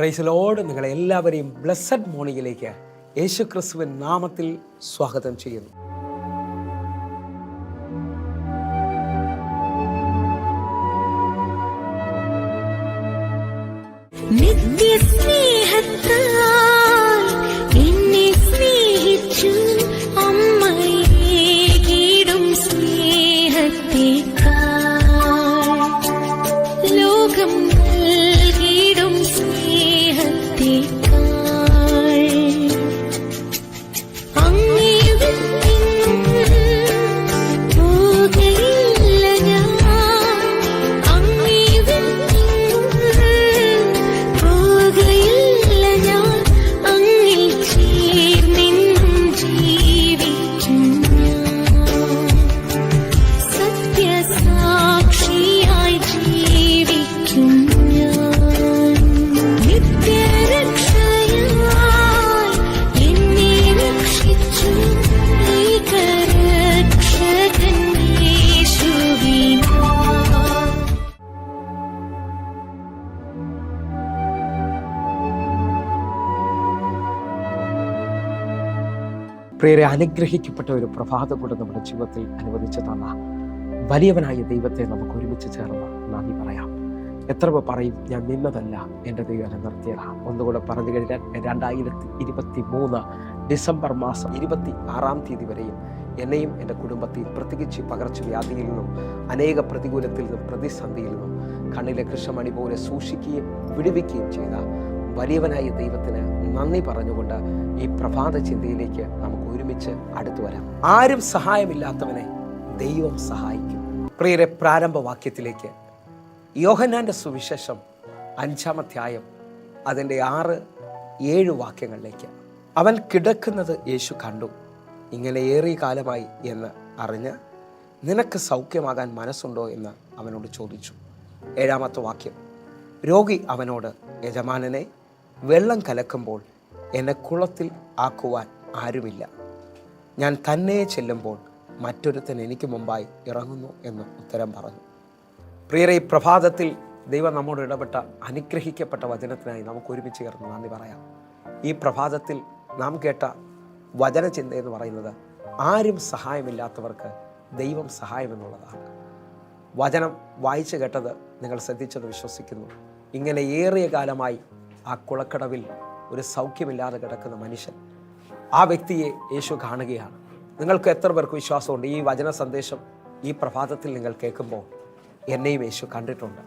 Praise Lord. നിങ്ങളെ എല്ലാവരെയും blessed മോർണിംഗിലേക്ക് യേശു ക്രിസ്തുവിൻ നാമത്തിൽ സ്വാഗതം ചെയ്യുന്നു. പ്രിയരെ, അനുഗ്രഹിക്കപ്പെട്ട ഒരു പ്രഭാതം കൂടെ നമ്മുടെ ജീവിതത്തിൽ അനുവദിച്ചു തന്ന വലിയവനായ ദൈവത്തെ നമുക്ക് ഒരുമിച്ച് ചേർന്ന് നന്ദി പറയാം. എത്ര പറയും, ഞാൻ നിന്നതല്ല, എൻ്റെ ദൈവം എന്നെ നിർത്തിയതാണ്. ഒന്നുകൂടെ പറഞ്ഞു കഴിഞ്ഞാൽ 2023 ഡിസംബർ മാസം 26 വരെയും എന്നെയും എൻ്റെ കുടുംബത്തെയും പ്രത്യേകിച്ച് പകർച്ചവ്യാധിയിൽ നിന്നും അനേക പ്രതികൂലത്തിൽ നിന്നും പ്രതിസന്ധിയിൽ നിന്നും കണ്ണിലെ കൃഷ്ണമണി പോലെ സൂക്ഷിക്കുകയും വിടുവിക്കുകയും ചെയ്ത വലിയവനായ ദൈവത്തിന് നന്ദി പറഞ്ഞുകൊണ്ട് ഈ പ്രഭാത ചിന്തയിലേക്ക് നമുക്ക് ഒരുമിച്ച് അടുത്തു വരാം. ആരും സഹായമില്ലാത്തവനെ ദൈവം സഹായിക്കും. പ്രിയരെ, പ്രാരംഭ വാക്യത്തിലേക്ക് യോഹന്നാന്റെ സുവിശേഷം 5-ാം അധ്യായം അതിൻ്റെ 6-7 വാക്യങ്ങളിലേക്ക്. അവൻ കിടക്കുന്നത് യേശു കണ്ടു, ഇങ്ങനെ ഏറിയ കാലമായി എന്ന് അറിഞ്ഞ് നിനക്ക് സൗഖ്യമാകാൻ മനസ്സുണ്ടോ എന്ന് അവനോട് ചോദിച്ചു. 7-ാമത്തെ വാക്യം, രോഗി അവനോട്, യജമാനനെ, വെള്ളം കലക്കുമ്പോൾ എന്നെ കുളത്തിൽ ആക്കുവാൻ ആരുമില്ല. ഞാൻ തന്നെ ചെല്ലുമ്പോൾ മറ്റൊരുത്തൻ എനിക്ക് മുമ്പായി ഇറങ്ങുന്നു എന്ന് ഉത്തരം പറഞ്ഞു. പ്രിയരെ, ഈ പ്രഭാതത്തിൽ ദൈവം നമ്മോട് ഇടപെട്ട അനുഗ്രഹിക്കപ്പെട്ട വചനത്തിനായി നമുക്ക് ഒരുമിച്ച് ചേർന്ന് നന്ദി പറയാം. ഈ പ്രഭാതത്തിൽ നാം കേട്ട വചനചിന്ത എന്ന് പറയുന്നത് ആരും സഹായമില്ലാത്തവർക്ക് ദൈവം സഹായമെന്നുള്ളതാണ്. വചനം വായിച്ചു കേട്ടത് നിങ്ങൾ ശ്രദ്ധിച്ചത് വിശ്വസിക്കുന്നു. ഇങ്ങനെ ഏറിയ കാലമായി ആ കുളക്കടവിൽ ഒരു സൗഖ്യമില്ലാതെ കിടക്കുന്ന മനുഷ്യൻ, ആ വ്യക്തിയെ യേശു കാണുകയാണ്. നിങ്ങൾക്ക് എത്ര പേർക്ക് വിശ്വാസമുണ്ട് ഈ വചന സന്ദേശം ഈ പ്രഭാതത്തിൽ നിങ്ങൾ കേൾക്കുമ്പോൾ എന്നെയും യേശു കണ്ടിട്ടുണ്ട്?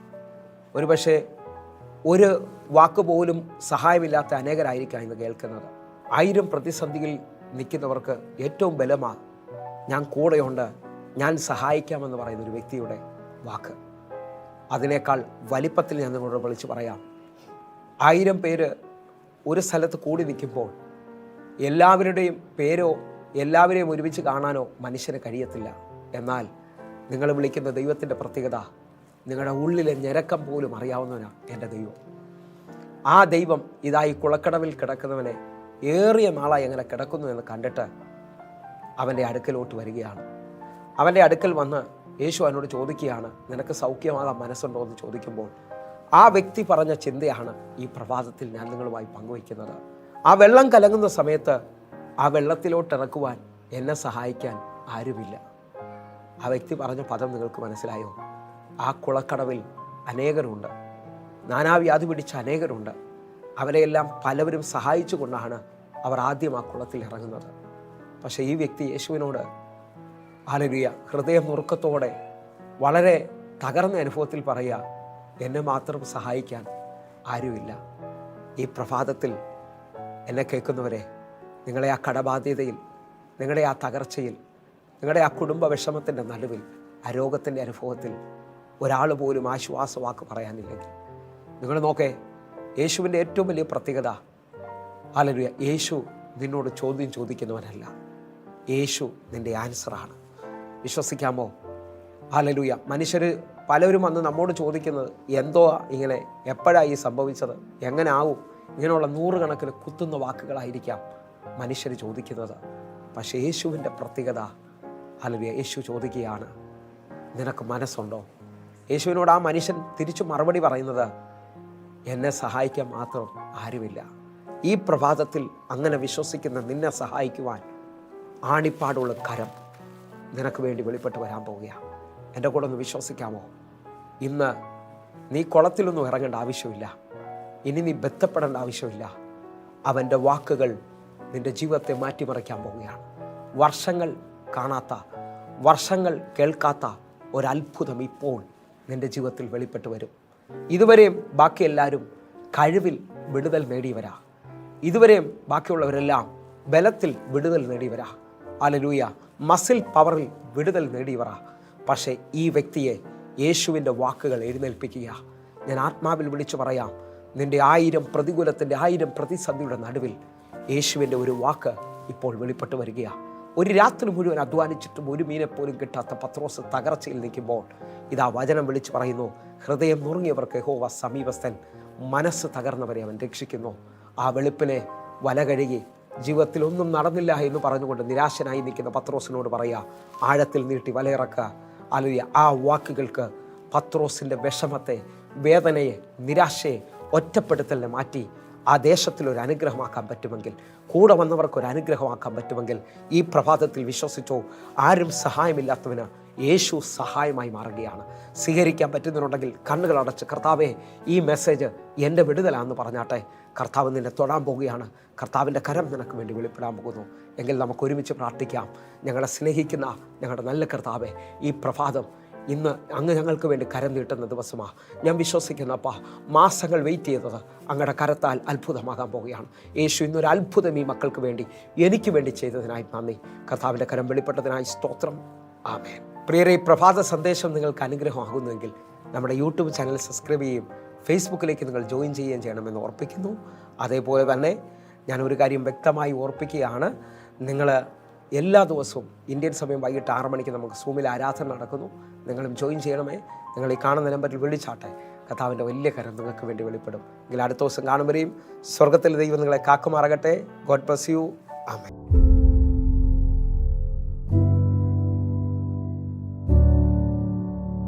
ഒരുപക്ഷെ ഒരു വാക്കുപോലും സഹായമില്ലാത്ത അനേകരായിരിക്കാം ഇന്ന് കേൾക്കുന്നത്. 1000 പ്രതിസന്ധിയിൽ നിൽക്കുന്നവർക്ക് ഏറ്റവും ബലമാണ് ഞാൻ കൂടെയുണ്ട്, ഞാൻ സഹായിക്കാമെന്ന് പറയുന്ന ഒരു വ്യക്തിയുടെ വാക്ക്. അതിനേക്കാൾ വലിപ്പത്തിൽ ഞാൻ നിങ്ങളോട് വിളിച്ച് പറയാം, 1000 പേര് ഒരു സ്ഥലത്ത് കൂടി നിൽക്കുമ്പോൾ എല്ലാവരുടെയും പേരോ എല്ലാവരെയും ഒരുമിച്ച് കാണാനോ മനുഷ്യന് കഴിയത്തില്ല. എന്നാൽ നിങ്ങൾ വിളിക്കുന്ന ദൈവത്തിൻ്റെ പ്രത്യേകത, നിങ്ങളുടെ ഉള്ളിലെ ഞരക്കം പോലും അറിയാവുന്നവനാണ് എൻ്റെ ദൈവം. ആ ദൈവം ഇതായി കുളക്കടവിൽ കിടക്കുന്നവനെ ഏറിയ നാളായി എങ്ങനെ കിടക്കുന്നു എന്ന് കണ്ടിട്ട് അവൻ്റെ അടുക്കലോട്ട് വരികയാണ്. അവൻ്റെ അടുക്കൽ വന്ന് യേശു അവനോട് ചോദിക്കുകയാണ്, നിനക്ക് സൗഖ്യമാകാൻ മനസ്സുണ്ടോ എന്ന് ചോദിക്കുമ്പോൾ ആ വ്യക്തി പറഞ്ഞ ചിന്തയാണ് ഈ പ്രഭാതത്തിൽ ഞാൻ നിങ്ങളുമായി പങ്കുവയ്ക്കുന്നത്. ആ വെള്ളം കലങ്ങുന്ന സമയത്ത് ആ വെള്ളത്തിലോട്ട് ഇറക്കുവാൻ എന്നെ സഹായിക്കാൻ ആരുമില്ല. ആ വ്യക്തി പറഞ്ഞ പദം നിങ്ങൾക്ക് മനസ്സിലായോ? ആ കുളക്കടവിൽ അനേകരുണ്ട്, നാനാവ്യാധി പിടിച്ച അനേകരുണ്ട്. അവരെയെല്ലാം പലവരും സഹായിച്ചു കൊണ്ടാണ് അവർ ആദ്യം ആ കുളത്തിൽ ഇറങ്ങുന്നത്. പക്ഷേ ഈ വ്യക്തി യേശുവിനോട് ഹല്ലേലൂയ ഹൃദയം നുറുക്കത്തോടെ വളരെ തകർന്ന അനുഭവത്തിൽ പറയുക, എന്നെ മാത്രം സഹായിക്കാൻ ആരുമില്ല. ഈ പ്രഭാതത്തിൽ എന്നെ കേൾക്കുന്നവരെ, നിങ്ങളെ ആ കടബാധ്യതയിൽ, നിങ്ങളുടെ ആ തകർച്ചയിൽ, നിങ്ങളുടെ ആ കുടുംബ വിഷമത്തിൻ്റെ നടുവിൽ, ആ രോഗത്തിൻ്റെ അനുഭവത്തിൽ ഒരാൾ പോലും ആശ്വാസവാക്ക് പറയാനില്ലെങ്കിൽ നിങ്ങൾ നോക്കേ, യേശുവിൻ്റെ ഏറ്റവും വലിയ പ്രത്യേകത, ഹല്ലേലൂയ, യേശു നിന്നോട് ചോദ്യം ചോദിക്കുന്നവനല്ല, യേശു നിൻ്റെ ആൻസറാണ്. വിശ്വസിക്കാമോ? ഹല്ലേലൂയ. മനുഷ്യർ പലരും വന്ന് നമ്മോട് ചോദിക്കുന്നത്, എന്തോ ഇങ്ങനെ, എപ്പോഴാണ് ഈ സംഭവിച്ചത്, എങ്ങനെ ആവും, ഇങ്ങനെയുള്ള 100 കണക്കിന് കുത്തുന്ന വാക്കുകളായിരിക്കാം മനുഷ്യർ ചോദിക്കുന്നത്. പക്ഷേ യേശുവിൻ്റെ പ്രത്യേകത, ഹല്ലേലൂയ, യേശു ചോദിക്കുകയാണ്, നിനക്ക് മനസ്സുണ്ടോ? യേശുവിനോട് ആ മനുഷ്യൻ തിരിച്ചു മറുപടി പറയുന്നത്, എന്നെ സഹായിക്കാൻ മാത്രം ആരുമില്ല. ഈ പ്രഭാതത്തിൽ അങ്ങനെ വിശ്വസിക്കുന്ന നിന്നെ സഹായിക്കുവാൻ ആണിപ്പാടുള്ള കരം നിനക്ക് വേണ്ടി വെളിപ്പെട്ട് വരാൻ പോവുകയാണ്. എൻ്റെ കൂടെ ഒന്ന് വിശ്വസിക്കാമോ? ഇന്ന് നീ കുളത്തിലൊന്നും ഇറങ്ങേണ്ട ആവശ്യമില്ല. ഇനി നീ ബന്ധപ്പെടേണ്ട ആവശ്യമില്ല. അവൻ്റെ വാക്കുകൾ നിൻ്റെ ജീവിതത്തെ മാറ്റിമറിക്കാൻ പോവുകയാണ്. വർഷങ്ങൾ കാണാത്ത, വർഷങ്ങൾ കേൾക്കാത്ത ഒരത്ഭുതം ഇപ്പോൾ നിൻ്റെ ജീവിതത്തിൽ വെളിപ്പെട്ട് വരും. ഇതുവരെയും ബാക്കി എല്ലാവരും കഴിവിൽ വിടുതൽ നേടിയവരാ. ഇതുവരെയും ബാക്കിയുള്ളവരെല്ലാം ബലത്തിൽ വിടുതൽ നേടിയവരാ. ഹല്ലേലൂയ. മസിൽ പവറിൽ വിടുതൽ നേടിയവരാ. പക്ഷേ ഈ വ്യക്തിയെ യേശുവിൻ്റെ വാക്കുകൾ എഴുന്നേൽപ്പിക്കുക. ഞാൻ ആത്മാവിൽ വിളിച്ചു പറയാം, നിൻ്റെ 1000 പ്രതികൂലത്തിൻ്റെ 1000 പ്രതിസന്ധിയുടെ നടുവിൽ യേശുവിൻ്റെ ഒരു വാക്ക് ഇപ്പോൾ വെളിപ്പെട്ട് വരികയാണ്. ഒരു രാത്രി മുഴുവൻ അധ്വാനിച്ചിട്ടും ഒരു മീനെപ്പോലും കിട്ടാത്ത പത്രോസ് തകർച്ചയിൽ നിൽക്കുമ്പോൾ ഇതാ വചനം വിളിച്ചു പറയുന്നു, ഹൃദയം നുറുങ്ങിയവർക്ക് യഹോവ സമീപസ്ഥൻ, മനസ്സ് തകർന്നവരെ അവൻ രക്ഷിക്കുന്നു. ആ വെളുപ്പിനെ വല കഴുകി ജീവിതത്തിൽ ഒന്നും നടന്നില്ല എന്ന് പറഞ്ഞുകൊണ്ട് നിരാശനായി നിൽക്കുന്ന പത്രോസിനോട് പറയുക, ആഴത്തിൽ നീട്ടി വലയിറക്കുക. അല്ലെങ്കിൽ ആ വാക്കുകൾക്ക് പത്രോസിൻ്റെ വിഷമത്തെ, വേദനയെ, നിരാശയെ, ഒറ്റപ്പെടുത്തലിനെ മാറ്റി ആ ദേശത്തിലൊരു അനുഗ്രഹമാക്കാൻ പറ്റുമെങ്കിൽ, കൂടെ വന്നവർക്കൊരു അനുഗ്രഹമാക്കാൻ പറ്റുമെങ്കിൽ ഈ പ്രഭാതത്തിൽ വിശ്വസിച്ചോ, ആരും സഹായമില്ലാത്തവന് യേശു സഹായമായി മാറുകയാണ്. സ്വീകരിക്കാൻ പറ്റുന്നുണ്ടെങ്കിൽ കണ്ണുകൾ അടച്ച്, കർത്താവേ ഈ മെസ്സേജ് എൻ്റെ വിടുതലാണെന്ന് പറഞ്ഞാട്ടെ. കർത്താവ് നിന്നെ തൊടാൻ പോകുകയാണ്. കർത്താവിൻ്റെ കരം നിനക്ക് വേണ്ടി വെളിപ്പെടാൻ പോകുന്നു. എങ്കിൽ നമുക്ക് ഒരുമിച്ച് പ്രാർത്ഥിക്കാം. ഞങ്ങളെ സ്നേഹിക്കുന്ന ഞങ്ങളുടെ നല്ല കർത്താവേ, ഈ പ്രഭാതം ഇന്ന് അങ്ങ് ഞങ്ങൾക്ക് വേണ്ടി കരം നീട്ടുന്ന ദിവസമാണ്. ഞാൻ വിശ്വസിക്കുന്നപ്പാ, മാസങ്ങൾ വെയിറ്റ് ചെയ്തത് അങ്ങയുടെ കരത്താൽ അത്ഭുതമാകാൻ പോവുകയാണ്. യേശു ഇന്നൊരു അത്ഭുതം ഈ മക്കൾക്ക് വേണ്ടി, എനിക്ക് വേണ്ടി ചെയ്തതിനായി നന്ദി. കർത്താവിൻ്റെ കരം വെളിപ്പെട്ടതിനായി സ്തോത്രം. ആമേൻ. പ്രിയരെ, ഈ പ്രഭാത സന്ദേശം നിങ്ങൾക്ക് അനുഗ്രഹമാകുന്നുവെങ്കിൽ നമ്മുടെ യൂട്യൂബ് ചാനൽ സബ്സ്ക്രൈബ് ചെയ്യുകയും ഫേസ്ബുക്കിലേക്ക് നിങ്ങൾ ജോയിൻ ചെയ്യുകയും ചെയ്യണമെന്ന് ഓർപ്പിക്കുന്നു. അതേപോലെ തന്നെ ഞാനൊരു കാര്യം വ്യക്തമായി ഓർപ്പിക്കുകയാണ്, നിങ്ങൾ എല്ലാ ദിവസവും ഇന്ത്യൻ സമയം വൈകിട്ട് 6 മണിക്ക് നമുക്ക് സൂമിൽ ആരാധന നടക്കുന്നു. നിങ്ങളും ജോയിൻ ചെയ്യണമേ. നിങ്ങൾ ഈ കാണുന്ന നമ്പറിൽ വിളിച്ചാട്ടെ. കർത്താവിൻ്റെ വലിയ കരം നിങ്ങൾക്ക് വേണ്ടി വെളിപ്പെടും. എങ്കിൽ അടുത്ത ദിവസം കാണുമ്പോഴേയും സ്വർഗത്തിലെ ദൈവം നിങ്ങളെ കാക്കുമാറാകട്ടെ. God bless you. ആമേൻ.